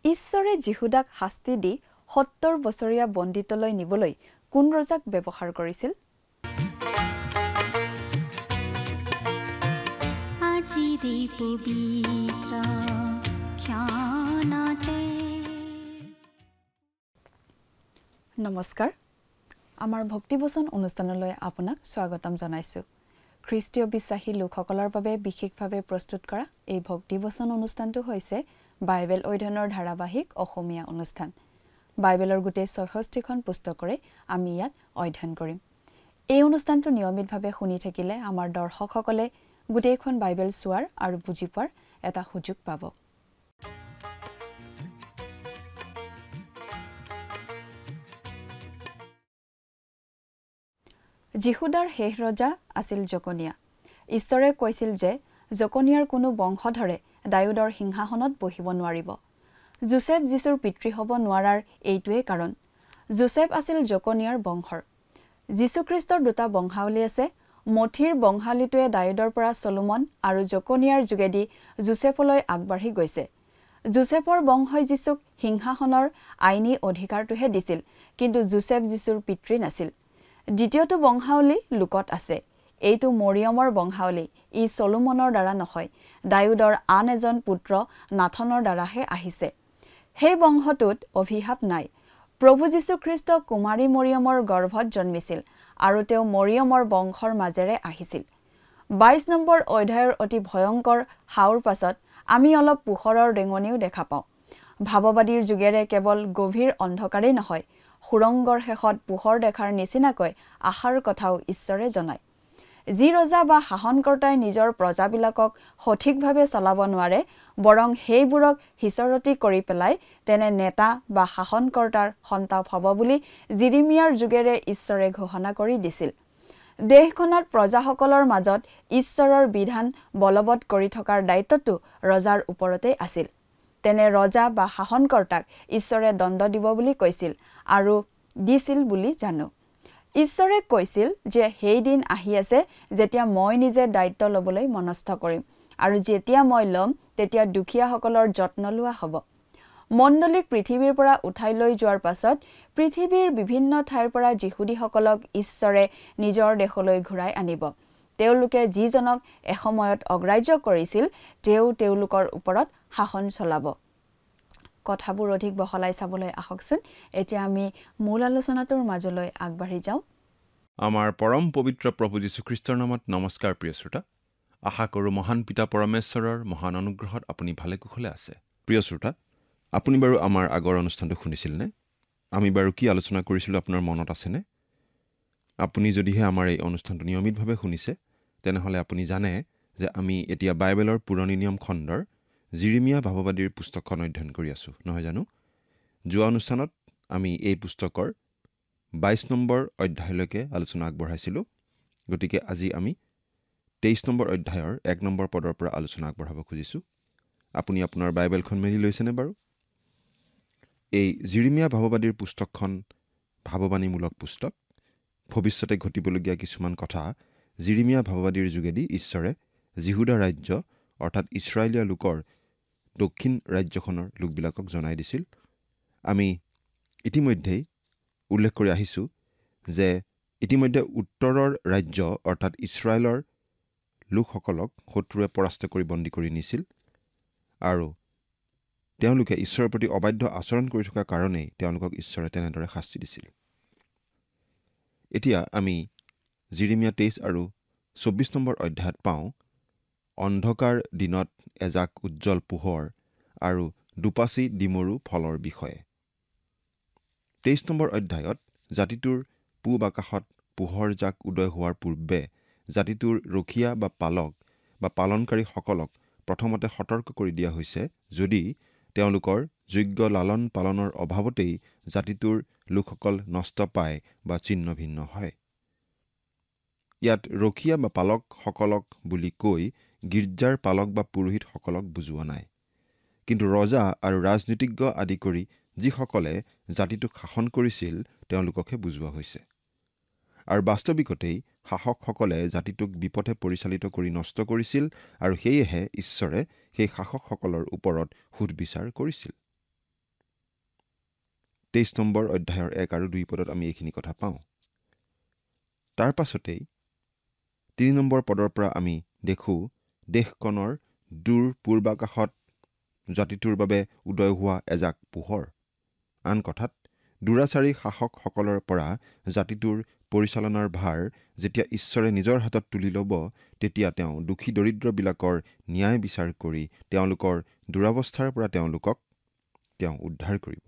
ঈশ্বৰে যীহুদাক শাস্তি দি ৭০ বছৰীয়া বন্দীতলৈ নিবলৈ কোন ৰজাক ব্যৱহাৰ কৰিছিল? নমস্কাৰ, আমাৰ ভক্তিবচন অনুষ্ঠানলৈ আপোনাক স্বাগতম জনাইছোঁ। খ্ৰীষ্টীয় বিশ্বাসী লোকসকলৰ বাবে বিশেষভাৱে প্ৰস্তুত কৰা এই ভক্তিবচন অনুষ্ঠানটো হৈছে বাইবেল অধ্যয়নৰ ধাৰাবাহিক অসমীয়া অনুষ্ঠান। বাইবেলৰ গোটেই ৬৬খন পুস্তকৰে আমি ইয়াত অধ্যয়ন কৰিম। এই অনুষ্ঠানটো নিয়মিতভাৱে শুনি থাকিলে আমাৰ দৰ্শকসকলে গোটেইখন বাইবেল চোৱাৰ আৰু বুজি পোৱাৰ এটা সুযোগ পাব। যীহুদাৰ শেষ ৰজা আছিল জকনিয়া। ঈশ্বৰে কৈছিল যে জকনিয়াৰ কোনো বংশধৰে দাউদৰ সিংহাসনত বহিব নোৱাৰিব। যোছেফ যীশুৰ পিতৃ হ'ব নোৱাৰাৰ এইটোৱেই কাৰণ। যোছেফ আছিল জকনিয়াৰ বংশৰ। যীশুখ্ৰীষ্টৰ দুটা বংশাৱলী আছে। মঠিৰ বংশাৱলীটোৱে দাউদৰ পৰা চলোমন আৰু জকনিয়াৰ যোগেদি যোছেফলৈ আগবাঢ়ি গৈছে। যোছেফৰ বংশই যীশুক সিংহাসনৰ আইনী অধিকাৰটোহে দিছিল, কিন্তু যোছেফ যীশুৰ পিতৃ নাছিল। দ্বিতীয়টো বংশাৱলী লোকত আছে। এইটো মৰিয়মৰ বংশাৱলী। ই চলোমনৰ দ্বাৰা নহয়, দাউদৰ আন এজন পুত্ৰ নাথনৰ দ্বাৰাহে আহিছে। সেই বংশটোত অভিশাপ নাই। প্ৰভু যীশুখ্ৰীষ্ট কুমাৰী মৰিয়মৰ গৰ্ভত জন্মিছিল আৰু তেওঁ মৰিয়মৰ বংশৰ মাজেৰে আহিছিল। ২২ নম্বৰ অধ্যায়ৰ অতি ভয়ংকৰ হাওৰ পাছত আমি অলপ পোহৰৰ ৰেঙনিও দেখা পাওঁ। ভাৱবাদীৰ যুগেৰে কেৱল গভীৰ অন্ধকাৰেই নহয়, সুৰংগৰ শেষত পোহৰ দেখাৰ নিচিনাকৈ আশাৰ কথাও ঈশ্বৰে জনায়। যি ৰজা বা শাসনকৰ্তাই নিজৰ প্ৰজাবিলাকক সঠিকভাৱে চলাব নোৱাৰে, বৰং সেইবোৰক সিঁচৰতি কৰি পেলাই, তেনে নেতা বা শাসনকৰ্তাৰ সন্তাপ হ'ব বুলি জিৰিমিয়াৰ যুগেৰে ঈশ্বৰে ঘোষণা কৰি দিছিল। দেশখনত প্ৰজাসকলৰ মাজত ঈশ্বৰৰ বিধান বলবৎ কৰি থকাৰ দায়িত্বটো ৰজাৰ ওপৰতেই আছিল। তেনে ৰজা বা শাসনকৰ্তাক ঈশ্বৰে দণ্ড দিব বুলি কৈছিল আৰু দিছিল বুলি জানো। ঈশ্বৰে কৈছিল যে সেই দিন আহি আছে যেতিয়া মই নিজে দায়িত্ব ল'বলৈ মনস্থ কৰিম, আৰু যেতিয়া মই ল'ম তেতিয়া দুখীয়াসকলৰ যত্ন লোৱা হ'ব। মণ্ডলীক পৃথিৱীৰ পৰা উঠাই লৈ যোৱাৰ পাছত পৃথিৱীৰ বিভিন্ন ঠাইৰ পৰা যিহুদীসকলক ঈশ্বৰে নিজৰ দেশলৈ ঘূৰাই আনিব। তেওঁলোকে যিজনক এসময়ত অগ্ৰাহ্য কৰিছিল, তেওঁলোকৰ ওপৰত শাসন চলাব। কথাবোৰ অধিক বহলাই চাবলৈ আহকচোন। এতিয়া আমি মূল আলোচনাটোৰ মাজলৈ আগবাঢ়ি যাওঁ। আমাৰ পৰম পবিত্ৰ প্ৰভু যীশুখ্ৰীষ্টৰ নামত নমস্কাৰ। প্ৰিয় শ্ৰোতা, আশা কৰোঁ মহান পিতা পৰমেশ্বৰৰ মহান অনুগ্ৰহত আপুনি ভালে কুশলে আছে। প্ৰিয় শ্ৰোতা, আপুনি বাৰু আমাৰ আগৰ অনুষ্ঠানটো শুনিছিলনে? আমি বাৰু কি আলোচনা কৰিছিলোঁ আপোনাৰ মনত আছেনে? আপুনি যদিহে আমাৰ এই অনুষ্ঠানটো নিয়মিতভাৱে শুনিছে, তেনেহ'লে আপুনি জানে যে আমি এতিয়া বাইবেলৰ পুৰণি নিয়ম খণ্ডৰ জিৰিমিয়া ভাৱবাদীৰ পুস্তকখন অধ্যয়ন কৰি আছোঁ, নহয় জানো? যোৱা অনুষ্ঠানত আমি এই পুস্তকৰ ২২ নম্বৰ অধ্যায়লৈকে আলোচনা আগবঢ়াইছিলোঁ। গতিকে আজি আমি ২৩ নম্বৰ অধ্যায়ৰ ১ নম্বৰ পদৰ পৰা আলোচনা আগবঢ়াব খুজিছোঁ। আপুনি আপোনাৰ বাইবেলখন মেলি লৈছেনে বাৰু? এই জিৰিমিয়া ভাৱবাদীৰ পুস্তকখন ভাৱবাণীমূলক পুস্তক। ভৱিষ্যতে ঘটিবলগীয়া কিছুমান কথা জিৰিমিয়া ভাৱবাদীৰ যোগেদি ঈশ্বৰে যীহুদা ৰাজ্য অৰ্থাৎ ইছৰাইলীয়া লোকৰ দক্ষিণ ৰাজ্যখনৰ লোকবিলাকক জনাই দিছিল। আমি ইতিমধ্যেই উল্লেখ কৰি আহিছোঁ যে ইতিমধ্যে উত্তৰৰ ৰাজ্য অৰ্থাৎ ইছৰাইলৰ লোকসকলক শত্ৰুৱে পৰাস্ত কৰি বন্দী কৰি নিছিল, আৰু তেওঁলোকে ঈশ্বৰৰ প্ৰতি অবাধ্য আচৰণ কৰি থকাৰ কাৰণেই তেওঁলোকক ঈশ্বৰে তেনেদৰে শাস্তি দিছিল। এতিয়া আমি জিৰিমিয়া ২৩ আৰু ২৪ নম্বৰ অধ্যায়ত পাওঁ অন্ধকাৰ দিনত এজাক উজ্জ্বল পোহৰ আৰু দুপাচি ডিমৰু ফলৰ বিষয়ে। ২৩ নম্বৰ অধ্যায়ত জাতিটোৰ পূব আকাশত পোহৰ জাক উদয় হোৱাৰ পূৰ্বে জাতিটোৰ ৰখীয়া বা পালক বা পালনকাৰীসকলক প্ৰথমতে সতৰ্ক কৰি দিয়া হৈছে, যদি তেওঁলোকৰ যোগ্য লালন পালনৰ অভাৱতেই জাতিটোৰ লোকসকল নষ্ট পায় বা ছিন্ন ভিন্ন হয়। ইয়াত ৰখীয়া বা পালকসকলক বুলি কৈ গীৰ্জাৰ পালক বা পুৰোহিতসকলক বুজোৱা নাই, কিন্তু ৰজা আৰু ৰাজনীতিজ্ঞ আদি কৰি যিসকলে জাতিটোক শাসন কৰিছিল তেওঁলোককহে বুজোৱা হৈছে। আৰু বাস্তৱিকতেই শাসকসকলে জাতিটোক বিপথে পৰিচালিত কৰি নষ্ট কৰিছিল, আৰু সেয়েহে ঈশ্বৰে সেই শাসকসকলৰ ওপৰত সুদবিচাৰ কৰিছিল। 23 নম্বৰ অধ্যায়ৰ 1 আৰু 2 পদত আমি এইখিনি কথা পাওঁ। তাৰ পাছতেই 3 নম্বৰ পদৰ পৰা আমি দেখোঁ দেশখনৰ দূৰ পূৰ্বাকাশত জাতিটোৰ বাবে উদয় হোৱা এজাক পোহৰ। আন কথাত দুৰাচাৰী শাসকসকলৰ পৰা জাতিটোৰ পৰিচালনাৰ ভাৰ যেতিয়া ঈশ্বৰে নিজৰ হাতত তুলি ল'ব, তেতিয়া তেওঁ দুখী দৰিদ্ৰবিলাকৰ ন্যায় বিচাৰ কৰি তেওঁলোকৰ দুৰৱস্থাৰ পৰা তেওঁলোকক তেওঁ উদ্ধাৰ কৰিব।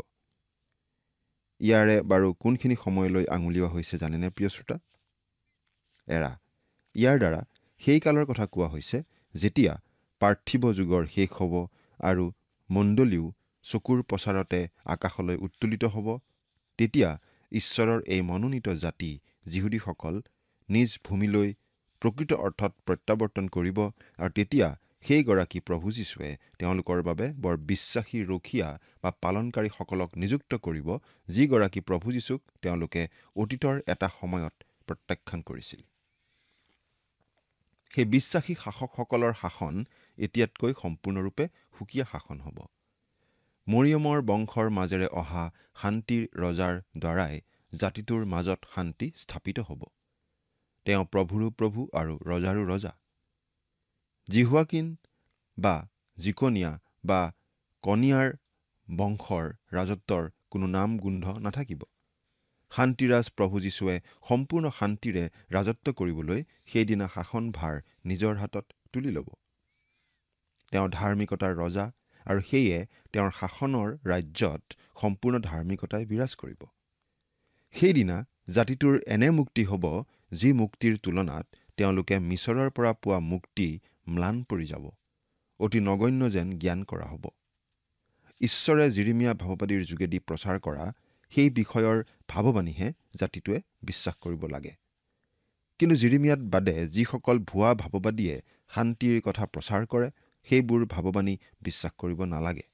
ইয়াৰে বাৰু কোনখিনি সময়লৈ আঙুলিওৱা হৈছে জানেনে প্ৰিয় শ্ৰোতা? ইয়াৰ দ্বাৰা সেই কালৰ কথা কোৱা হৈছে যেতিয়া পাৰ্থিৱ যুগৰ শেষ হ'ব আৰু মণ্ডলীও চকুৰ প্ৰচাৰতে আকাশলৈ উত্তোলিত হ'ব। তেতিয়া ঈশ্বৰৰ এই মনোনীত জাতি যিহুদীসকল নিজ ভূমিলৈ প্ৰকৃত অৰ্থত প্ৰত্যাৱৰ্তন কৰিব আৰু তেতিয়া সেইগৰাকী প্ৰভু যীশুৱে তেওঁলোকৰ বাবে বৰ বিশ্বাসী ৰখীয়া বা পালনকাৰীসকলক নিযুক্ত কৰিব, যিগৰাকী প্ৰভু যীশুক তেওঁলোকে অতীতৰ এটা সময়ত প্ৰত্যাখ্যান কৰিছিল। সেই বিশ্বাসী শাসকসকলৰ শাসন এতিয়াতকৈ সম্পূৰ্ণৰূপে সুকীয়া শাসন হ'ব। মৰিয়মৰ বংশৰ মাজেৰে অহা শান্তিৰ ৰজাৰ দ্বাৰাই জাতিটোৰ মাজত শান্তি স্থাপিত হ'ব। তেওঁ প্ৰভুৰো প্ৰভু আৰু ৰজাৰো ৰজা। জিহুৱাকিন বা জিকনিয়া বা কনিয়াৰ বংশৰ ৰাজত্বৰ কোনো নাম গোন্ধ নাথাকিব। শান্তিৰাজ প্ৰভু যীশুৱে সম্পূৰ্ণ শান্তিৰে ৰাজত্ব কৰিবলৈ সেইদিনা শাসন ভাৰ নিজৰ হাতত তুলি ল'ব। তেওঁ ধাৰ্মিকতাৰ ৰজা আৰু সেয়ে তেওঁৰ শাসনৰ ৰাজ্যত সম্পূৰ্ণ ধাৰ্মিকতাই বিৰাজ কৰিব। সেইদিনা জাতিটোৰ এনে মুক্তি হ'ব যি মুক্তিৰ তুলনাত তেওঁলোকে মিছৰৰ পৰা পোৱা মুক্তি ম্লান পৰি যাব, অতি নগণ্য যেন জ্ঞান কৰা হ'ব। ঈশ্বৰে যিৰিমিয়া ভাৱবাদীৰ যোগেদি প্ৰচাৰ কৰা সেই বিষয়ৰ ভাৱবাণীহে জাতিটোৱে বিশ্বাস কৰিব লাগে। কিন্তু যিৰিমিয়াত বাদে যিসকল ভুৱা ভাৱবাদীয়ে শান্তিৰ কথা প্ৰচাৰ কৰে, সেইবোৰ ভাৱবাণী বিশ্বাস কৰিব নালাগে।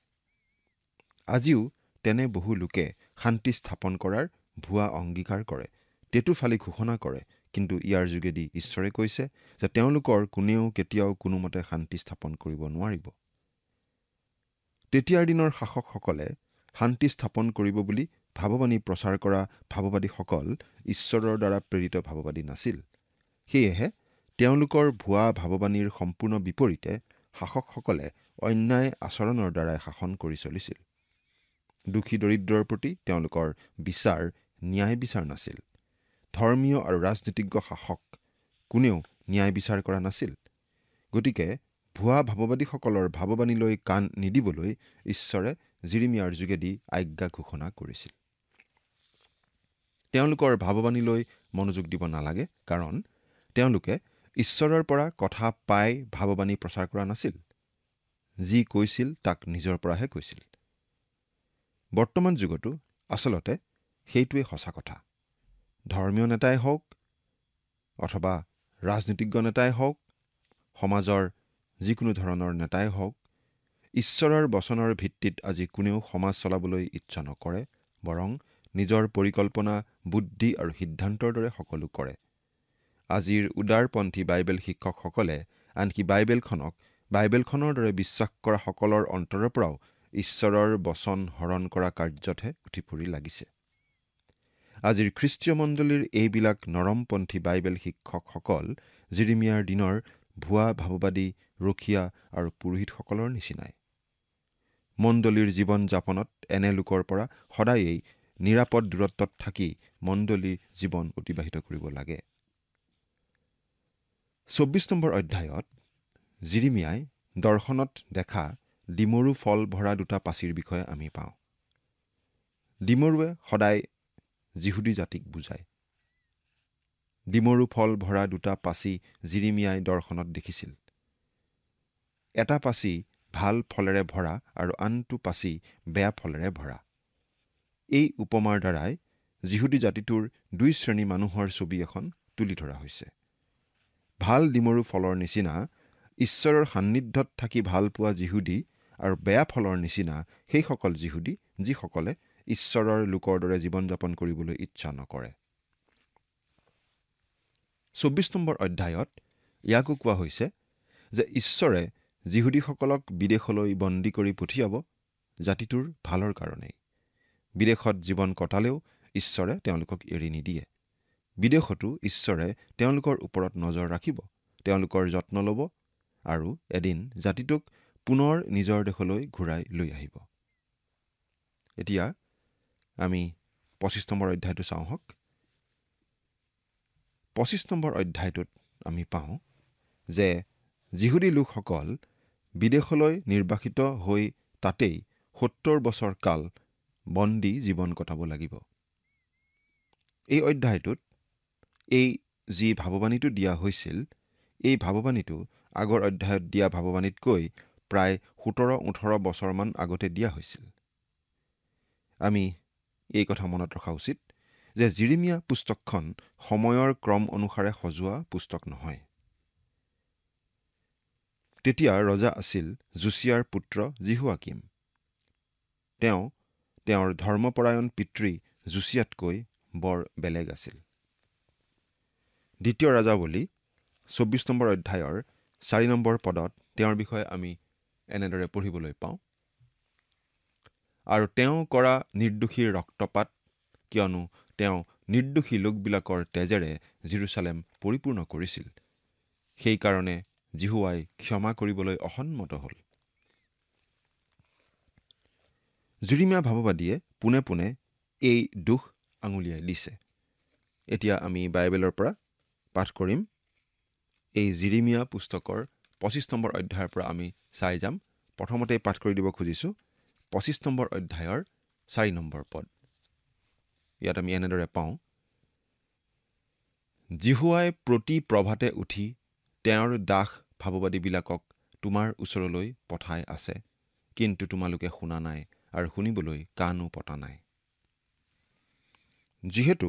আজিও তেনে বহু লোকে শান্তি স্থাপন কৰাৰ ভুৱা অংগীকাৰ কৰে, তেতুফালি ঘোষণা কৰে, কিন্তু ইয়াৰ যোগেদি ঈশ্বৰে কৈছে যে তেওঁলোকৰ কোনেও কেতিয়াও কোনোমতে শান্তি স্থাপন কৰিব নোৱাৰিব। তেতিয়াৰ দিনৰ শাসকসকলে শান্তি স্থাপন কৰিব বুলি ভাৱবাণী প্ৰচাৰ কৰা ভাৱবাদীসকল ঈশ্বৰৰ দ্বাৰা প্ৰেৰিত ভাৱবাদী নাছিল। সেয়েহে তেওঁলোকৰ ভুৱা ভাৱবাণীৰ সম্পূৰ্ণ বিপৰীতে শাসকসকলে অন্যায় আচৰণৰ দ্বাৰাই শাসন কৰি চলিছিল। দুখী দৰিদ্ৰৰ প্ৰতি তেওঁলোকৰ বিচাৰ ন্যায় বিচাৰ নাছিল। ধৰ্মীয় আৰু ৰাজনীতিজ্ঞ শাসক কোনেও ন্যায় বিচাৰ কৰা নাছিল। গতিকে ভুৱা ভাৱবাদীসকলৰ ভাৱবাণীলৈ কাণ নিদিবলৈ ঈশ্বৰে যিৰিমিয়াৰ যোগেদি আজ্ঞা ঘোষণা কৰিছিল। তেওঁলোকৰ ভাৱবাণীলৈ মনোযোগ দিব নালাগে, কাৰণ তেওঁলোকে ঈশ্বৰৰ পৰা কথা পাই ভাৱবাণী প্ৰচাৰ কৰা নাছিল। যি কৈছিল তাক নিজৰ পৰাহে কৈছিল। বৰ্তমান যুগতো আচলতে সেইটোৱে সঁচা কথা। ধৰ্মীয় নেতাই হওক অথবা ৰাজনীতিজ্ঞ নেতাই হওক, সমাজৰ যিকোনো ধৰণৰ নেতাই হওক, ঈশ্বৰৰ বচনৰ ভিত্তিত আজি কোনেও সমাজ চলাবলৈ ইচ্ছা নকৰে, বৰং নিজৰ পৰিকল্পনা, বুদ্ধি আৰু সিদ্ধান্তৰ দৰে সকলো কৰে। আজিৰ উদাৰপন্থী বাইবেল শিক্ষকসকলে আনকি বাইবেলখনৰ দৰে বিশ্বাস কৰা সকলৰ অন্তৰৰ পৰাও ঈশ্বৰৰ বচন হৰণ কৰা কাৰ্যতহে উঠি ফুৰি লাগিছে। আজিৰ খ্ৰীষ্টীয় মণ্ডলীৰ এইবিলাক নৰমপন্থী বাইবেল শিক্ষকসকল যিৰিমিয়াৰ দিনৰ ভুৱা ভাৱবাদী, ৰখীয়া আৰু পুৰোহিতসকলৰ নিচিনাই। মণ্ডলীৰ জীৱন যাপনত এনে লোকৰ পৰা সদায়েই নিৰাপদ দূৰত্বত থাকি মণ্ডলী জীৱন অতিবাহিত কৰিব লাগে। 24 নম্বৰ অধ্যায়ত যিৰিমিয়াই দৰ্শনত দেখা ডিমৰু ফল ভৰা দুটা পাচিৰ বিষয়ে আমি পাওঁ। ডিমৰুৱে সদায় যিহুদী জাতিক বুজায়। ডিমৰু ফল ভৰা দুটা পাচি যিৰিমিয়াই দৰ্শনত দেখিছিল। এটা পাচি ভাল ফলেৰে ভৰা আৰু আনটো পাচি বেয়া ফলেৰে ভৰা। এই উপমাৰ দ্বাৰাই যিহুদী জাতিটোৰ দুই শ্ৰেণী মানুহৰ ছবি এখন তুলি ধৰা হৈছে। ভাল ডিমৰু ফলৰ নিচিনা ঈশ্বৰৰ সান্নিধ্যত থাকি ভাল পোৱা যিহুদী আৰু বেয়া ফলৰ নিচিনা সেইসকল যিহুদী যিসকলে ঈশ্বৰৰ লোকৰ দৰে জীৱন যাপন কৰিবলৈ ইচ্ছা নকৰে। 24 নম্বৰ অধ্যায়ত ইয়াকো কোৱা হৈছে যে ঈশ্বৰে যিহুদীসকলক বিদেশলৈ বন্দী কৰি পঠিয়াব জাতিটোৰ ভালৰ কাৰণেই। বিদেশত জীৱন কটালেও ঈশ্বৰে তেওঁলোকক এৰি নিদিয়ে। বিদেশতো ঈশ্বৰে তেওঁলোকৰ ওপৰত নজৰ ৰাখিব, তেওঁলোকৰ যত্ন ল'ব আৰু এদিন জাতিটোক পুনৰ নিজৰ দেশলৈ ঘূৰাই লৈ আহিব। এতিয়া আমি 25 নম্বৰ অধ্যায়টো চাওঁ হওক। 25 নম্বৰ অধ্যায়টোত আমি পাওঁ যে যিহুদী লোকসকল বিদেশলৈ নিৰ্বাসিত হৈ তাতেই 70 বছৰ কাল বন্দী জীৱন কটাব লাগিব। এই অধ্যায়টোত এই যি ভাৱবাণীটো দিয়া হৈছিল, এই ভাৱবাণীটো আগৰ অধ্যায়ত দিয়া ভাৱবাণীতকৈ প্ৰায় 17-18 বছৰমান আগতে দিয়া হৈছিল। আমি এই কথা মনত ৰখা উচিত যে জিৰিমিয়া পুস্তকখন সময়ৰ ক্ৰম অনুসাৰে সজোৱা পুস্তক নহয়। তেতিয়া ৰজা আছিল জোচিয়াৰ পুত্ৰ জিহুৱাকিম। তেওঁ তেওঁৰ ধৰ্মপৰায়ণ পিতৃ জোচিয়াতকৈ বৰ বেলেগ আছিল। দ্বিতীয় ৰাজাৱলী 24 নম্বৰ অধ্যায়ৰ 4 নম্বৰ পদত তেওঁৰ বিষয়ে আমি এনেদৰে পঢ়িবলৈ পাওঁ। আৰু তেওঁ কৰা নিৰ্দোষীৰ ৰক্তপাত, কিয়নো তেওঁ নিৰ্দোষী লোকবিলাকৰ তেজেৰে জেৰুচালেম পৰিপূৰ্ণ কৰিছিল, সেইকাৰণে জিহুৱাই ক্ষমা কৰিবলৈ অসন্মত হ'ল। জিৰিমিয়া ভাৱবাদীয়ে পোনে পোনে এই দোষ আঙুলিয়াই দিছে। এতিয়া আমি বাইবেলৰ পৰা পাঠ কৰিম। এই জিৰিমিয়া পুস্তকৰ 25 নম্বৰ অধ্যায়ৰ পৰা আমি চাই যাম। প্ৰথমতেই পাঠ কৰি দিব খুজিছোঁ 25 নম্বৰ অধ্যায়ৰ 4 নম্বৰ পদ। ইয়াত আমি এনেদৰে পাওঁ, জিহুৱাই প্ৰতি প্ৰভাতে উঠি তেওঁৰ দাস ভাৱবাদীবিলাকক তোমাৰ ওচৰলৈ পঠাই আছে, কিন্তু তোমালোকে শুনা নাই আৰু শুনিবলৈ কাণো পতা নাই। যিহেতু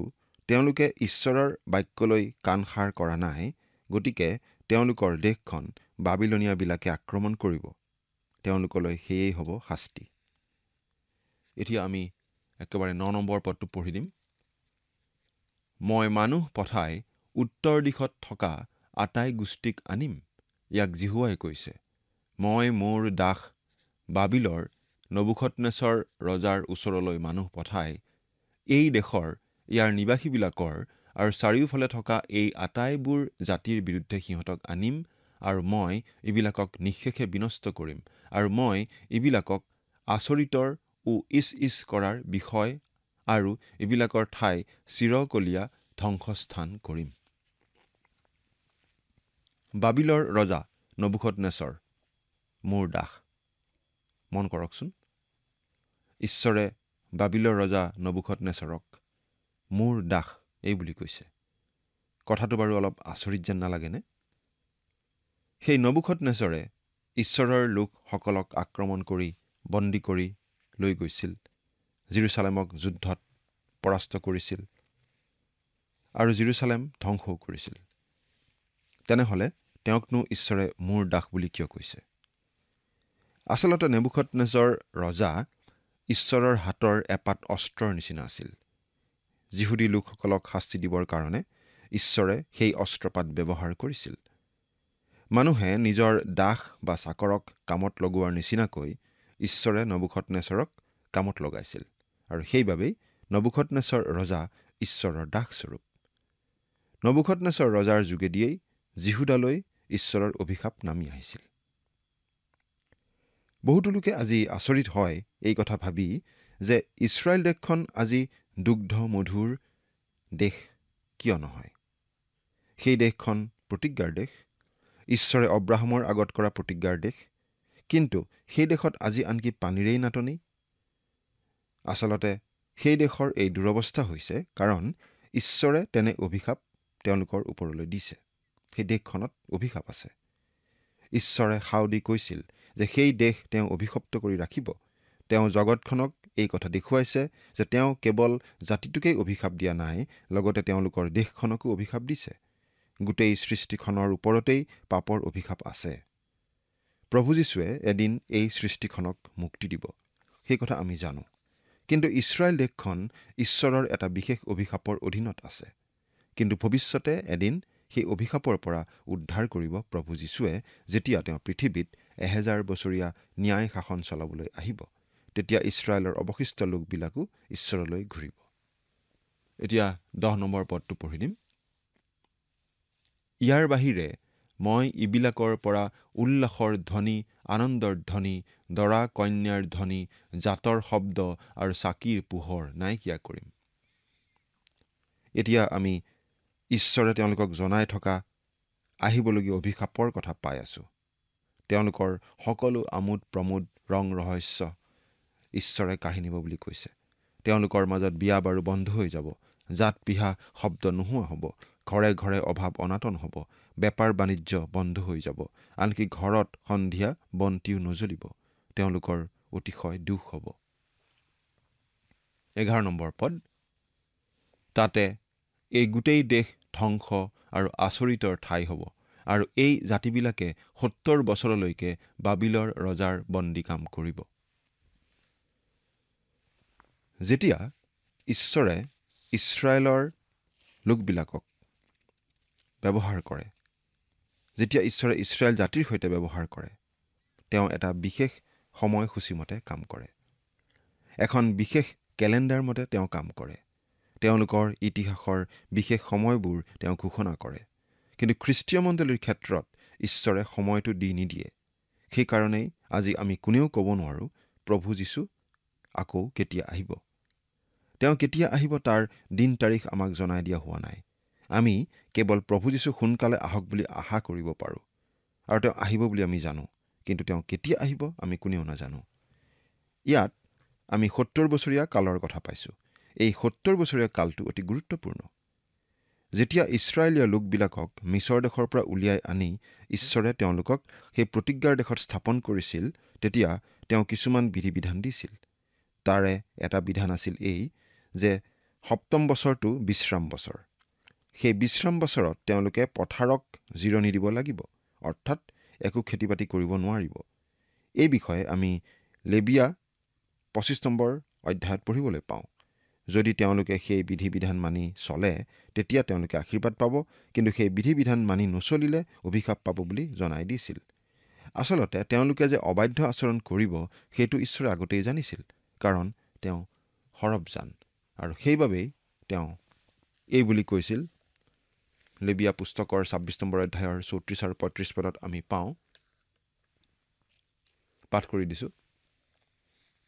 তেওঁলোকে ঈশ্বৰৰ বাক্যলৈ কাণসাৰ কৰা নাই, গতিকে তেওঁলোকৰ দেশখন বাবিলনীয়াবিলাকে আক্ৰমণ কৰিব। তেওঁলোকলৈ সেয়েই হ'ব শাস্তি। এতিয়া আমি একেবাৰে 9 নম্বৰ পদটো পঢ়ি দিম। মই মানুহ পঠাই উত্তৰ দিশত থকা আটাই গোষ্ঠীক আনিম, ইয়াক জিহুৱাই কৈছে। মই মোৰ দাস বাবিলৰ নবুখদনেছৰ ৰজাৰ ওচৰলৈ মানুহ পঠাই এই দেশৰ ইয়াৰ নিবাসীবিলাকৰ আৰু চাৰিওফালে থকা এই আটাইবোৰ জাতিৰ বিৰুদ্ধে সিহঁতক আনিম, আৰু মই এইবিলাকক নিঃশেষে বিনষ্ট কৰিম, আৰু মই এইবিলাকক আচৰিতৰ ও ইচ কৰাৰ বিষয় আৰু এইবিলাকৰ ঠাই চিৰকলীয়া ধ্বংসস্থান কৰিম। বাবিলৰ ৰজা নবুখদনেছৰ মোৰ দাস। মন কৰকচোন, ঈশ্বৰে বাবিলৰ ৰজা নবুখদনেছৰক মোৰ দাস এই বুলি কৈছে। কথাটো বাৰু অলপ আচৰিত যেন নালাগেনে? সেই নবুখদনেছৰে ঈশ্বৰৰ লোকসকলক আক্ৰমণ কৰি বন্দী কৰি লৈ গৈছিল, জেৰুচালেমক যুদ্ধত পৰাস্ত কৰিছিল আৰু জেৰুচালেম ধ্বংসও কৰিছিল। তেনেহ'লে তেওঁকনো ঈশ্বৰে মোৰ দাস বুলি কিয় কৈছে? আচলতে নেবুখদনেছৰ ৰজা ঈশ্বৰৰ হাতৰ এপাত অস্ত্ৰৰ নিচিনা আছিল। যিহুদী লোকসকলক শাস্তি দিবৰ কাৰণে ঈশ্বৰে সেই অস্ত্ৰপাত ব্যৱহাৰ কৰিছিল। মানুহে নিজৰ দাস বা চাকৰক কামত লগোৱাৰ নিচিনাকৈ ঈশ্বৰে নবুখদনেছৰক কামত লগাইছিল, আৰু সেইবাবেই নবুখদনেছৰ ৰজা ঈশ্বৰৰ দাসস্বৰূপ। নবুখদনেছৰ ৰজাৰ যোগেদিয়েই জিহুদালৈ ঈশ্বৰৰ অভিশাপ নামি আহিছিল। বহুতো লোকে আজি আচৰিত হয় এই কথা ভাবি যে ইছৰাইল দেশখন আজি দুগ্ধ মধুৰ দেশ কিয় নহয়? সেই দেশখন প্ৰতিজ্ঞাৰ দেশ, ঈশ্বৰে অব্ৰাহামৰ আগত কৰা প্ৰতিজ্ঞাৰ দেশ, কিন্তু সেই দেশত আজি আনকি পানীৰেই নাটনি। আচলতে সেই দেশৰ এই দুৰৱস্থা হৈছে কাৰণ ঈশ্বৰে তেনে অভিশাপ তেওঁলোকৰ ওপৰলৈ দিছে। সেই দেশখনত অভিশাপ আছে। ঈশ্বৰে সাও দি কৈছিল যে সেই দেশ তেওঁ অভিশপ্ত কৰি ৰাখিব। তেওঁ জগতখনক এই কথা দেখুৱাইছে যে তেওঁ কেৱল জাতিটোকেই অভিশাপ দিয়া নাই, লগতে তেওঁলোকৰ দেশখনকো অভিশাপ দিছে। গোটেই সৃষ্টিখনৰ ওপৰতেই পাপৰ অভিশাপ আছে। প্ৰভু যীশুৱে এদিন এই সৃষ্টিখনক মুক্তি দিব, সেই কথা আমি জানো। কিন্তু ইছৰাইল দেশখন ঈশ্বৰৰ এটা বিশেষ অভিশাপৰ অধীনত আছে। কিন্তু ভৱিষ্যতে এদিন সেই অভিশাপৰ পৰা উদ্ধাৰ কৰিব প্ৰভু যীশুৱে, যেতিয়া তেওঁ পৃথিৱীত 1000 বছৰীয়া ন্যায় শাসন চলাবলৈ আহিব। তেতিয়া ইছৰাইলৰ অৱশিষ্ট লোকবিলাকো ঈশ্বৰলৈ ঘূৰিব। এতিয়া 10 নম্বৰ পদটো পঢ়ি দিম। ইয়াৰ বাহিৰে মই ইবিলাকৰ পৰা উল্লাসৰ ধ্বনি, আনন্দৰ ধ্বনি, দৰা কন্যাৰ ধ্বনি, জাতৰ শব্দ আৰু চাকিৰ পোহৰ নাইকিয়া কৰিম। এতিয়া আমি ঈশ্বৰে তেওঁলোকক জনাই থকা আহিবলগীয়া অভিশাপৰ কথা পাই আছোঁ। তেওঁলোকৰ সকলো আমোদ প্ৰমোদ ৰং ৰহস্য ঈশ্বৰে কাঢ়ি নিব বুলি কৈছে। তেওঁলোকৰ মাজত বিয়া বাৰু বন্ধ হৈ যাব, জাত পিহা শব্দ নোহোৱা হ'ব, ঘৰে ঘৰে অভাৱ অনাটন হ'ব, বেপাৰ বাণিজ্য বন্ধ হৈ যাব, আনকি ঘৰত সন্ধিয়া বন্তিও নজ্বলিব, তেওঁলোকৰ অতিশয় দুখ হ'ব। 11 নম্বৰ পদ। তাতে এই গোটেই দেশ ধ্বংস আৰু আচৰিতৰ ঠাই হ'ব, আৰু এই জাতিবিলাকে 70 বছৰলৈকে বাবিলৰ ৰজাৰ বন্দী কাম কৰিব। যেতিয়া ঈশ্বৰে ইছৰাইলৰ লোকবিলাকক ব্যৱহাৰ কৰে, যেতিয়া ঈশ্বৰে ইছৰাইল জাতিৰ সৈতে ব্যৱহাৰ কৰে, তেওঁ এটা বিশেষ সময়সূচীমতে কাম কৰে, এখন বিশেষ কেলেণ্ডাৰ মতে তেওঁ কাম কৰে। তেওঁলোকৰ ইতিহাসৰ বিশেষ সময়বোৰ তেওঁ ঘোষণা কৰে। কিন্তু খ্ৰীষ্টীয় মণ্ডলীৰ ক্ষেত্ৰত ঈশ্বৰে সময়টো দি নিদিয়ে। সেইকাৰণেই আজি আমি কোনেও ক'ব নোৱাৰোঁ প্ৰভু যীশু আকৌ কেতিয়া আহিব। তেওঁ কেতিয়া আহিব তাৰ দিন তাৰিখ আমাক জনাই দিয়া হোৱা নাই। আমি কেৱল প্ৰভু যীশু সোনকালে আহক বুলি আশা কৰিব পাৰোঁ, আৰু তেওঁ আহিব বুলি আমি জানো। কিন্তু তেওঁ কেতিয়া আহিব আমি কোনেও নাজানো। ইয়াত আমি 70 বছৰীয়া কালৰ কথা পাইছোঁ। এই 70 বছৰীয়া কালটো অতি গুৰুত্বপূৰ্ণ। যেতিয়া ইছৰাইলীয় লোকবিলাকক মিছৰ দেশৰ পৰা উলিয়াই আনি ঈশ্বৰে তেওঁলোকক সেই প্ৰতিজ্ঞাৰ দেশত স্থাপন কৰিছিল, তেতিয়া তেওঁ কিছুমান বিধি বিধান দিছিল। তাৰে এটা বিধান আছিল এই যে 7ম বছৰটো বিশ্ৰাম বছৰ। সেই বিশ্ৰাম বছৰত তেওঁলোকে পথাৰক জিৰণি দিব লাগিব, অৰ্থাৎ একো খেতি বাতি কৰিব নোৱাৰিব। এই বিষয়ে আমি লেবিয়া 25 নম্বৰ অধ্যায়ত পঢ়িবলৈ পাওঁ। যদি তেওঁলোকে সেই বিধি বিধান মানি চলে, তেতিয়া তেওঁলোকে আশীৰ্বাদ পাব, কিন্তু সেই বিধি বিধান মানি নচলিলে অভিশাপ পাব বুলি জনাই দিছিল। আচলতে তেওঁলোকে যে অবাধ্য আচৰণ কৰিব সেইটো ঈশ্বৰে আগতেই জানিছিল, কাৰণ তেওঁ সৰবজান, আৰু সেইবাবেই তেওঁ এই বুলি কৈছিল। লেবিয়া পুস্তকৰ 26 নম্বৰ অধ্যায়ৰ 34 আৰু 35 পদত আমি পাওঁ। পাঠ কৰি দিছোঁ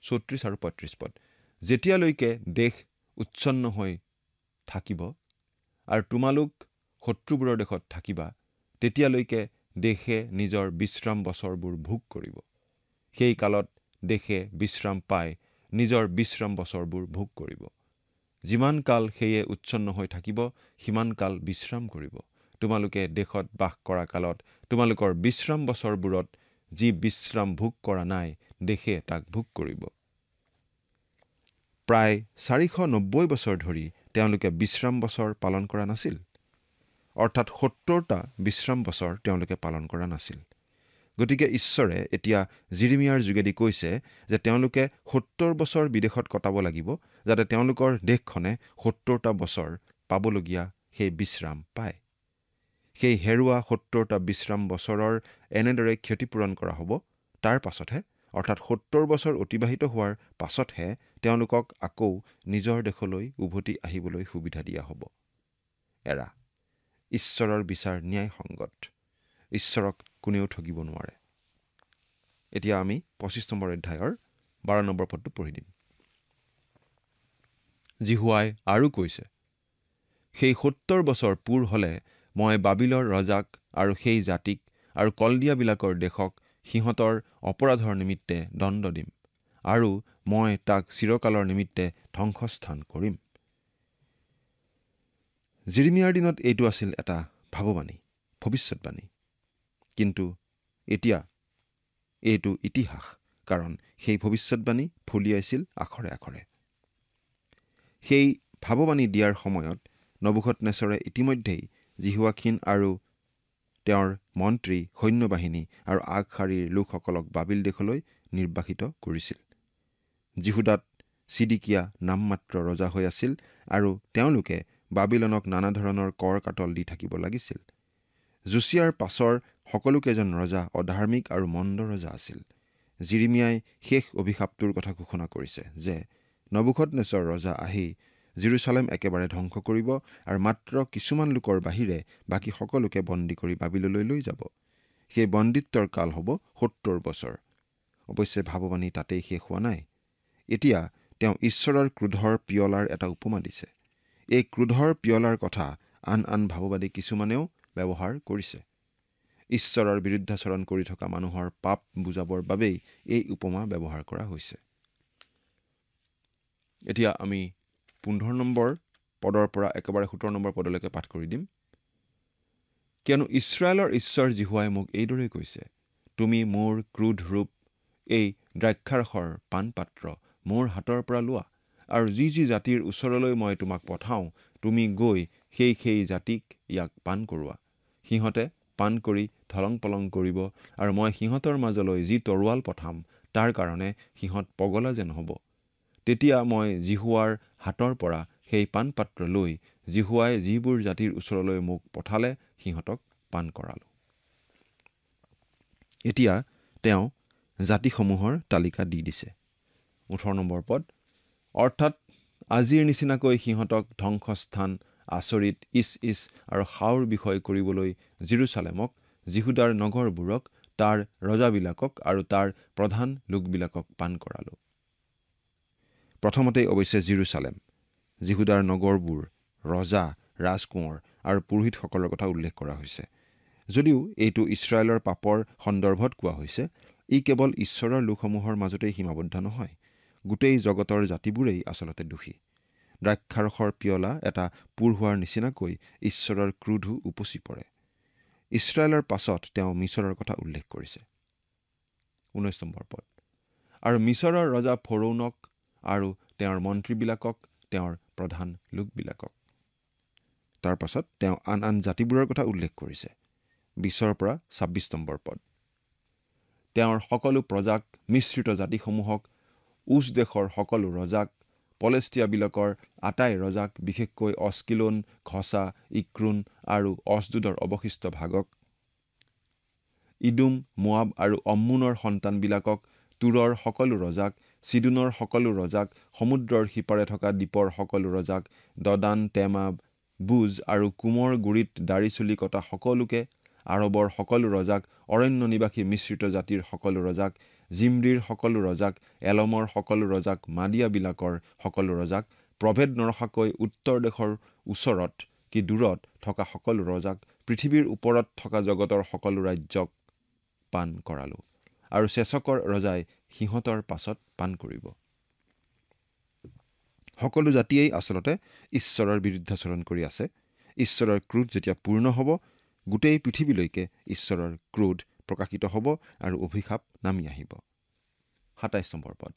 34 আৰু 35 পদ। যেতিয়ালৈকে দেশ উচ্ছন্ন হৈ থাকিব আৰু তোমালোক শত্ৰুবোৰৰ দেশত থাকিবা, তেতিয়ালৈকে দেশে নিজৰ বিশ্ৰাম বছৰবোৰ ভোগ কৰিব। সেই কালত দেশে বিশ্ৰাম পাই নিজৰ বিশ্ৰাম বছৰবোৰ ভোগ কৰিব। যিমান কাল সেয়ে উচ্ছন্ন হৈ থাকিব, সিমান কাল বিশ্ৰাম কৰিব। তোমালোকে দেশত বাস কৰা কালত তোমালোকৰ বিশ্ৰাম বছৰবোৰত যি বিশ্ৰাম ভোগ কৰা নাই, দেশে তাক ভোগ কৰিব। প্ৰায় 490 বছৰ ধৰি তেওঁলোকে বিশ্ৰাম বছৰ পালন কৰা নাছিল, অৰ্থাৎ 70টা বিশ্ৰাম বছৰ তেওঁলোকে পালন কৰা নাছিল। গতিকে ঈশ্বৰে এতিয়া জিৰিমিয়াৰ যোগেদি কৈছে যে তেওঁলোকে 70 বছৰ বিদেশত কটাব লাগিব, যাতে তেওঁলোকৰ দেশখনে 70টা বছৰ পাবলগীয়া সেই বিশ্ৰাম পায়। সেই হেৰুৱা 70টা বিশ্ৰাম বছৰৰ এনেদৰে ক্ষতিপূৰণ কৰা হ'ব। তাৰ পাছতহে, অৰ্থাৎ 70 বছৰ অতিবাহিত হোৱাৰ পাছতহে তেওঁলোকক আকৌ নিজৰ দেশলৈ উভতি আহিবলৈ সুবিধা দিয়া হ'ব। এৰা, ঈশ্বৰৰ বিচাৰ ন্যায়সংগত। ঈশ্বৰক কোনেও ঠগিব নোৱাৰে। এতিয়া আমি 25 নম্বৰ অধ্যায়ৰ 12 নম্বৰ পদটো পঢ়ি দিম। জিহুৱাই আৰু কৈছে, সেই 70 বছৰ পূৰ হ'লে মই বাবিলৰ ৰজাক আৰু সেই জাতিক আৰু কলদিয়াবিলাকৰ দেশক সিহঁতৰ অপৰাধৰ নিমিত্তে দণ্ড দিম, আৰু মই তাক চিৰকালৰ নিমিত্তে ধ্বংসস্থান কৰিম। জিৰিমিয়াৰ দিনত এইটো আছিল এটা ভাৱবাণী, ভৱিষ্যৎবাণী। কিন্তু এতিয়া এইটো ইতিহাস, কাৰণ সেই ভৱিষ্যৎবাণী ফলিয়াইছিল আখৰে আখৰে। সেই ভাৱবাণী দিয়াৰ সময়ত নবুখদনেছৰে ইতিমধ্যেই জিহুৱাকিন আৰু তেওঁৰ মন্ত্ৰী, সৈন্যবাহিনী আৰু আগশাৰীৰ লোকসকলক বাবিল দেশলৈ নিৰ্বাসিত কৰিছিল। জিহুদাত ছিদিকিয়া নামমাত্ৰ ৰজা হৈ আছিল, আৰু তেওঁলোকে বাবিলনক নানা ধৰণৰ কৰ কাটল দি থাকিব লাগিছিল। জোচিয়াৰ পাছৰ সকলোকেইজন ৰজা অধাৰ্মিক আৰু মন্দ ৰজা আছিল। জিৰিমিয়াই শেষ অভিশাপটোৰ কথা ঘোষণা কৰিছে যে নবুখদনেছৰ ৰজা আহি জেৰুচালেম একেবাৰে ধ্বংস কৰিব আৰু মাত্ৰ কিছুমান লোকৰ বাহিৰে বাকী সকলোকে বন্দী কৰি বাবিললৈ লৈ যাব। সেই বন্দিত্বৰ কাল হ'ব ৭০ বছৰ। অৱশ্যে ভাৱবাণী তাতেই শেষ হোৱা নাই। এতিয়া তেওঁ ঈশ্বৰৰ ক্ৰোধৰ পিয়লাৰ এটা উপমা দিছে। এই ক্ৰোধৰ পিয়লাৰ কথা আন ভাৱবাদী কিছুমানেও ব্যৱহাৰ কৰিছে। ঈশ্বৰৰ বিৰুদ্ধাচৰণ কৰি থকা মানুহৰ পাপ বুজাবৰ বাবেই এই উপমা ব্যৱহাৰ কৰা হৈছে। এতিয়া আমি 15 নম্বৰ পদৰ পৰা একেবাৰে 17 নম্বৰ পদলৈকে পাঠ কৰি দিম। কিয়নো ইছৰাইলৰ ঈশ্বৰ জিহুৱাই মোক এইদৰে কৈছে, তুমি মোৰ ক্ৰোধ ৰূপ এই দ্ৰাক্ষাৰসৰ পাণপাত্ৰ মোৰ হাতৰ পৰা লোৱা, আৰু যি জাতিৰ ওচৰলৈ মই তোমাক পঠাওঁ তুমি গৈ সেই জাতিক ইয়াক পাণ কৰোৱা। সিহঁতে পাণ কৰি ধলং পলং কৰিব, আৰু মই সিহঁতৰ মাজলৈ যি তৰোৱাল পঠাম তাৰ কাৰণে সিহঁত পগলা যেন হ'ব। তেতিয়া মই জিহুৱাৰ হাতৰ পৰা সেই পাণপাত্ৰ লৈ জিহুৱাই যিবোৰ জাতিৰ ওচৰলৈ মোক পঠালে সিহঁতক পাণ কৰালো। এতিয়া তেওঁ জাতিসমূহৰ তালিকা দি দিছে। 18 নম্বৰ পদ, অৰ্থাৎ আজিৰ নিচিনাকৈ সিহঁতক ধ্বংসস্থান, আচৰিত, ইচ আৰু সাওৰ বিষয় কৰিবলৈ জেৰুচালেমক, জিহুদাৰ নগৰবোৰক, তাৰ ৰজাবিলাকক আৰু তাৰ প্ৰধান লোকবিলাকক পাণ কৰালো। প্ৰথমতেই অৱশ্যে জেৰুচালেম, জিহুদাৰ নগৰবোৰ, ৰজা, ৰাজকোঁৱৰ আৰু পুৰোহিতসকলৰ কথা উল্লেখ কৰা হৈছে। যদিও এইটো ইছৰাইলৰ পাপৰ সন্দৰ্ভত কোৱা হৈছে, ই কেৱল ঈশ্বৰৰ লোকসমূহৰ মাজতেই সীমাবদ্ধ নহয়। গোটেই জগতৰ জাতিবোৰেই আচলতে দোষী। দ্ৰাক্ষাৰসৰ পিয়লা এটা পূৰ হোৱাৰ নিচিনাকৈ ঈশ্বৰৰ ক্ৰোধো উপচি পৰে। ইছৰাইলৰ পাছত তেওঁ মিছৰৰ কথা উল্লেখ কৰিছে। 19 নম্বৰ পদ, আৰু মিছৰৰ ৰজা ফৰৌনক আৰু তেওঁৰ মন্ত্ৰীবিলাকক, তেওঁৰ প্ৰধান লোকবিলাকক। তাৰ পাছত তেওঁ আন জাতিবোৰৰ কথা উল্লেখ কৰিছে। 20 পৰা 26 নম্বৰ পদ, তেওঁৰ সকলো প্ৰজাক, মিশ্ৰিত জাতিসমূহক, উচ দেশৰ সকলো ৰজাক, পলেষ্টিয়াবিলাকৰ আটাই ৰজাক, বিশেষকৈ অস্কিলোন, ঘছা, ইক্ৰুন আৰু অছদোদৰ অৱশিষ্ট ভাগক, ইডুম, মোৱাব আৰু অম্মোনৰ সন্তানবিলাকক, তুৰৰ সকলো ৰজাক, চিডোনৰ সকলো ৰজাক, সমুদ্ৰৰ সিপাৰে থকা দ্বীপৰ সকলো ৰজাক, দদান, তেমাব, বুজ আৰু কুমৰ গুৰিত দাড়ি চুলি কটা সকলোকে, আৰবৰ সকলো ৰজাক, অৰণ্য নিবাসী মিশ্ৰিত জাতিৰ সকলো ৰজাক, জিমৰিৰ সকলো ৰজাক, এলমৰ সকলো ৰজাক, মাদিয়াবিলাকৰ সকলো ৰজাক, প্ৰভেদ নৰখাকৈ উত্তৰ দেশৰ ওচৰত কি দূৰত থকা সকলো ৰজাক, পৃথিৱীৰ ওপৰত থকা জগতৰ সকলো ৰাজ্যক পাণ কৰালো, আৰু চেচকৰ ৰজাই সিহঁতৰ পাছত পাণ কৰিব। সকলো জাতিয়েই আচলতে ঈশ্বৰৰ বিৰুদ্ধাচৰণ কৰি আছে। ঈশ্বৰৰ ক্ৰোধ যেতিয়া পূৰ্ণ হ'ব, গোটেই পৃথিৱীলৈকে ঈশ্বৰৰ ক্ৰোধ প্ৰকাশিত হ'ব আৰু অভিশাপ নামি আহিব। 27 নম্বৰ পদ,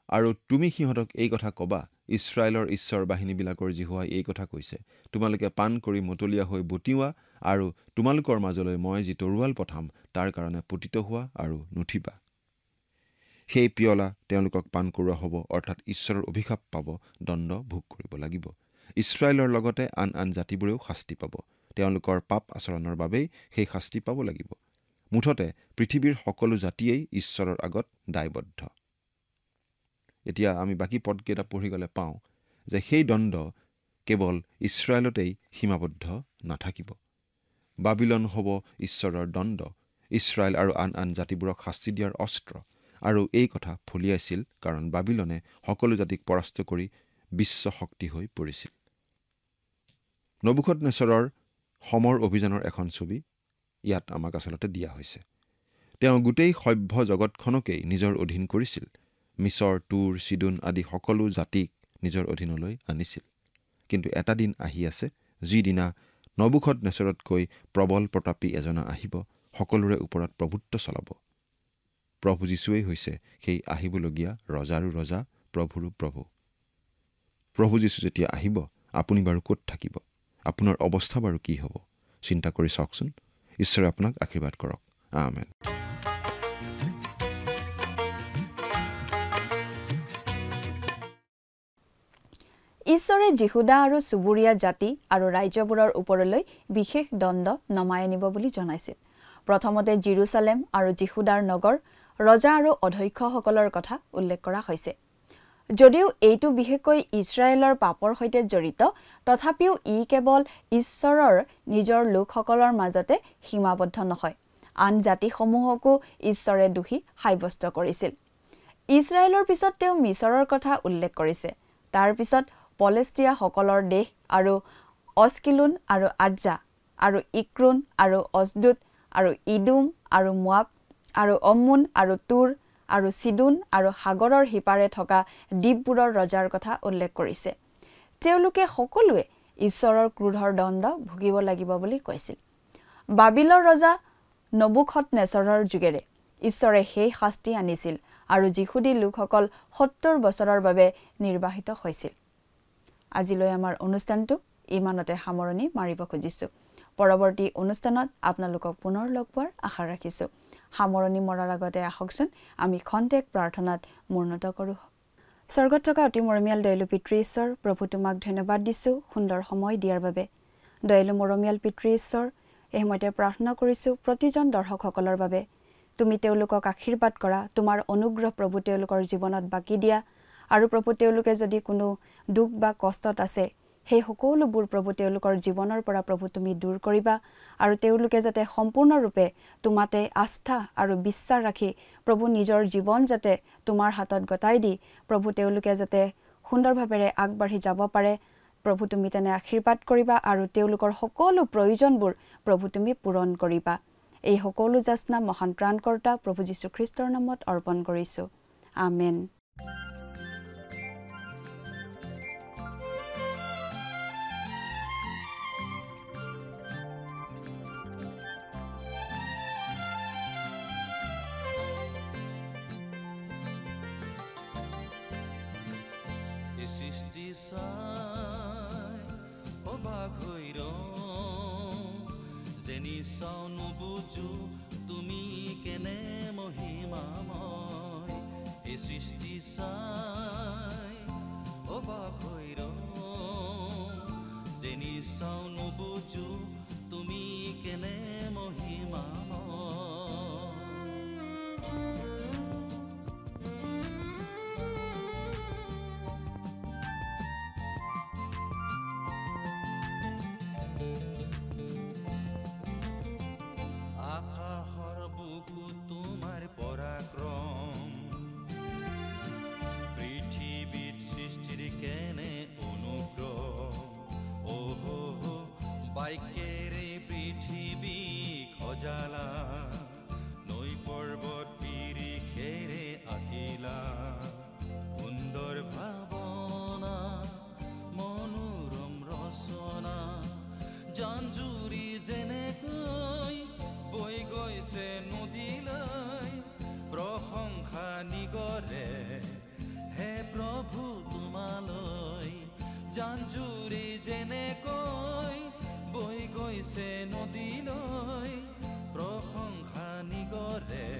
আৰু তুমি সিহঁতক এই কথা ক'বা, ইছৰাইলৰ ঈশ্বৰ বাহিনীবিলাকৰ জিহুৱাই এই কথা কৈছে, তোমালোকে পাণ কৰি মতলীয়া হৈ বটিওৱা, আৰু তোমালোকৰ মাজলৈ মই যি তৰোৱাল পঠাম তাৰ কাৰণে পতিত হোৱা আৰু নুঠিবা। সেই পিয়লা তেওঁলোকক পাণ কৰোৱা হ'ব, অৰ্থাৎ ঈশ্বৰৰ অভিশাপ পাব, দণ্ড ভোগ কৰিব লাগিব। ইছৰাইলৰ লগতে আন জাতিবোৰেও শাস্তি পাব। তেওঁলোকৰ পাপ আচৰণৰ বাবেই সেই শাস্তি পাব লাগিব। মুঠতে পৃথিৱীৰ সকলো জাতিয়েই ঈশ্বৰৰ আগত দায়বদ্ধ। এতিয়া আমি বাকী পদকেইটা পঢ়ি গ'লে পাওঁ যে সেই দণ্ড কেৱল ইছৰাইলতেই সীমাবদ্ধ নাথাকিব। বাবিলন হ'ব ঈশ্বৰৰ দণ্ড, ইছৰাইল আৰু আন জাতিবোৰক শাস্তি দিয়াৰ অস্ত্ৰ। আৰু এই কথা ফলিয়াইছিল কাৰণ বাবিলনে সকলো জাতিক পৰাস্ত কৰি বিশ্ব শক্তি হৈ পৰিছিল। নবুখদনেছৰৰ সমৰ অভিযানৰ এখন ছবি ইয়াত আমাক আচলতে দিয়া হৈছে। তেওঁ গোটেই সভ্য জগতখনকেই নিজৰ অধীন কৰিছিল। মিছৰ, তুৰ, চিডোন আদি সকলো জাতিক নিজৰ অধীনলৈ আনিছিল। কিন্তু এটা দিন আহি আছে, যিদিনা নবুখদনেছৰতকৈ প্ৰবল প্ৰতাপী এজনা আহিব, সকলোৰে ওপৰত প্ৰভুত্ব চলাব। প্ৰভু যীশুৱেই হৈছে সেই আহিবলগীয়া ৰজাৰো ৰজা, প্ৰভুৰো প্ৰভু। প্ৰভু যীশু যেতিয়া আহিব, আপুনি বাৰু ক'ত থাকিব? আপোনাৰ অৱস্থা বাৰু কি হ'ব? চিন্তা কৰি চাওকচোন। ঈশ্বৰে আপোনাক আশীৰ্বাদ কৰক। আমেন। ঈশ্বৰে জিহুদা আৰু চুবুৰীয়া জাতি আৰু ৰাজ্যবোৰৰ ওপৰলৈ বিশেষ দণ্ড নমাই আনিব বুলি জনাইছিল। প্ৰথমতে জেৰুচালেম আৰু জিহুদাৰ নগৰ ৰজা আৰু অধ্যক্ষসকলৰ কথা উল্লেখ কৰা হৈছে। যদিও এইটো বিশেষকৈ ইছৰাইলৰ পাপৰ সৈতে জড়িত, তথাপিও ই কেৱল ঈশ্বৰৰ নিজৰ লোকসকলৰ মাজতে সীমাবদ্ধ নহয়, আন জাতিসমূহকো ঈশ্বৰে দোষী সাব্যস্ত কৰিছিল। ইছৰাইলৰ পিছত তেওঁ মিছৰৰ কথা উল্লেখ কৰিছে। তাৰ পিছত পলেষ্টিয়াসকলৰ দেশ আৰু অস্কিলোন আৰু আজ্জা আৰু ইক্ৰুন আৰু অজদুত আৰু ইডুম আৰু মোৱাব আৰু অম্মুন আৰু তুৰ আৰু চিডুন আৰু সাগৰৰ সিপাৰে থকা দ্বীপবোৰৰ ৰজাৰ কথা উল্লেখ কৰিছে। তেওঁলোকে সকলোৱে ঈশ্বৰৰ ক্ৰোধৰ দণ্ড ভুগিব লাগিব বুলি কৈছিল। বাবিলৰ ৰজা নবুখদনেছৰৰ যুগেৰে ঈশ্বৰে সেই শাস্তি আনিছিল আৰু যিহুদী লোকসকল ৭০ বছৰৰ বাবে নিৰ্বাসিত হৈছিল। আজিলৈ আমাৰ অনুষ্ঠানটো ইমানতে সামৰণি মাৰিব খুজিছোঁ। পৰৱৰ্তী অনুষ্ঠানত আপোনালোকক পুনৰ লগ পোৱাৰ আশা ৰাখিছোঁ। সামৰণি মৰাৰ আগতে আহকচোন আমি খন্তেক প্ৰাৰ্থনাত মূৰ্ণত কৰোঁ। স্বৰ্গত থকা অতি মৰমীয়াল দয়ালু পিতৃ ঈশ্বৰ, প্ৰভু তোমাক ধন্যবাদ দিছোঁ সুন্দৰ সময় দিয়াৰ বাবে। দয়ালু মৰমীয়াল পিতৃ ঈশ্বৰ, এই সময়তে প্ৰাৰ্থনা কৰিছোঁ প্ৰতিজন দৰ্শকসকলৰ বাবে। তুমি তেওঁলোকক আশীৰ্বাদ কৰা, তোমাৰ অনুগ্ৰহ প্ৰভু তেওঁলোকৰ জীৱনত বাকী দিয়া, আৰু প্ৰভু তেওঁলোকে যদি কোনো দুখ বা কষ্টত আছে, সেই সকলোবোৰ প্ৰভু তেওঁলোকৰ জীৱনৰ পৰা প্ৰভু তুমি দূৰ কৰিবা, আৰু তেওঁলোকে যাতে সম্পূৰ্ণৰূপে তোমাতে আস্থা আৰু বিশ্বাস ৰাখি প্ৰভু নিজৰ জীৱন যাতে তোমাৰ হাতত গতাই দি প্ৰভু তেওঁলোকে যাতে সুন্দৰভাৱে আগবাঢ়ি যাব পাৰে, প্ৰভু তুমি তেনে আশীৰ্বাদ কৰিবা, আৰু তেওঁলোকৰ সকলো প্ৰয়োজনবোৰ প্ৰভু তুমি পূৰণ কৰিবা। এই সকলো যাচনা মহান ত্ৰাণকৰ্তা প্ৰভু যীশুখ্ৰীষ্টৰ নামত অৰ্পণ কৰিছোঁ। আমেন। সৃষ্টি চাই অবাক হৈ যেনি চাও নুবুজো তুমি কেনে মহিমাময়। এই সৃষ্টি চাই অবাক হৈ যেনি চাও নুবুজো তুমি কেনে মহিমাময়। বাইকেৰে পৃথিৱী খজালা, নৈ পৰ্বত পিৰিখেৰে আঁকিলা, সুন্দৰ ভাৱনা মনোৰম ৰচনা, জানজুৰি যেনেকৈ বৈ গৈছে নদীলৈ, প্ৰশংসা নিগৰে হে প্ৰভু তোমালৈ। জানজুৰি যেনেকৈ বৈ গৈছে নদীলৈ, প্ৰশংসা নিগৰে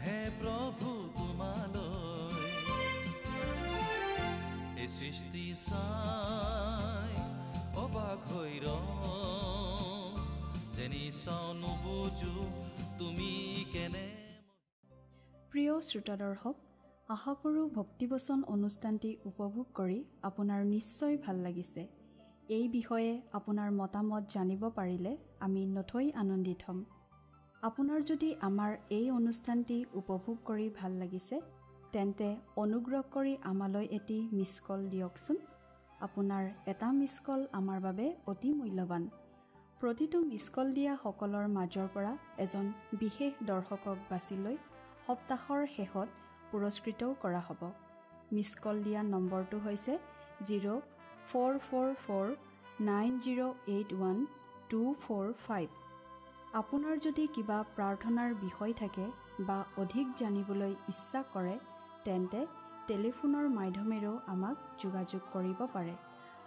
হে প্ৰভু তোমালৈ। এই সৃষ্টি চাই অবাক হৈ যেনি চাও নুবুজো তুমি কেনে। প্ৰিয় শ্ৰোতা দৰ্শক, আশা কৰোঁ ভক্তিবচন অনুষ্ঠানটি উপভোগ কৰি আপোনাৰ নিশ্চয় ভাল লাগিছে। এই বিষয়ে আপোনাৰ মতামত জানিব পাৰিলে আমি নথৈ আনন্দিত হ'ম। আপোনাৰ যদি আমাৰ এই অনুষ্ঠানটি উপভোগ কৰি ভাল লাগিছে, তেন্তে অনুগ্ৰহ কৰি আমালৈ এটি মিছ কল দিয়কচোন। আপোনাৰ এটা মিছ কল আমাৰ বাবে অতি মূল্যৱান। প্ৰতিটো মিছ কল দিয়া সকলৰ মাজৰ পৰা এজন বিশেষ দৰ্শকক বাছি লৈ সপ্তাহৰ শেষত পুৰস্কৃতও কৰা হ'ব। মিছ কল দিয়া নম্বৰটো হৈছে 0444908125। আপোনাৰ যদি কিবা প্ৰাৰ্থনাৰ বিষয় থাকে বা অধিক জানিবলৈ ইচ্ছা কৰে, তেন্তে টেলিফোনৰ মাধ্যমেৰেও আমাক যোগাযোগ কৰিব পাৰে।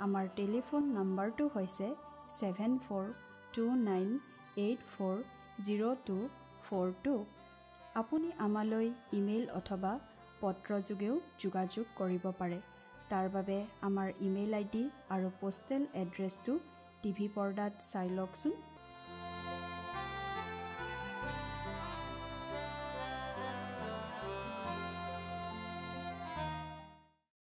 আমাৰ টেলিফোন নম্বৰটো হৈছে 7429840242। আপুনি আমালৈ ইমেইল অথবা পত্ৰযোগেও যোগাযোগ কৰিব পাৰে। তাৰ বাবে আমাৰ ইমেইল ID আৰু পোষ্টেল এড্ৰেছটো টিভি পৰ্দাত চাই লওকচোন।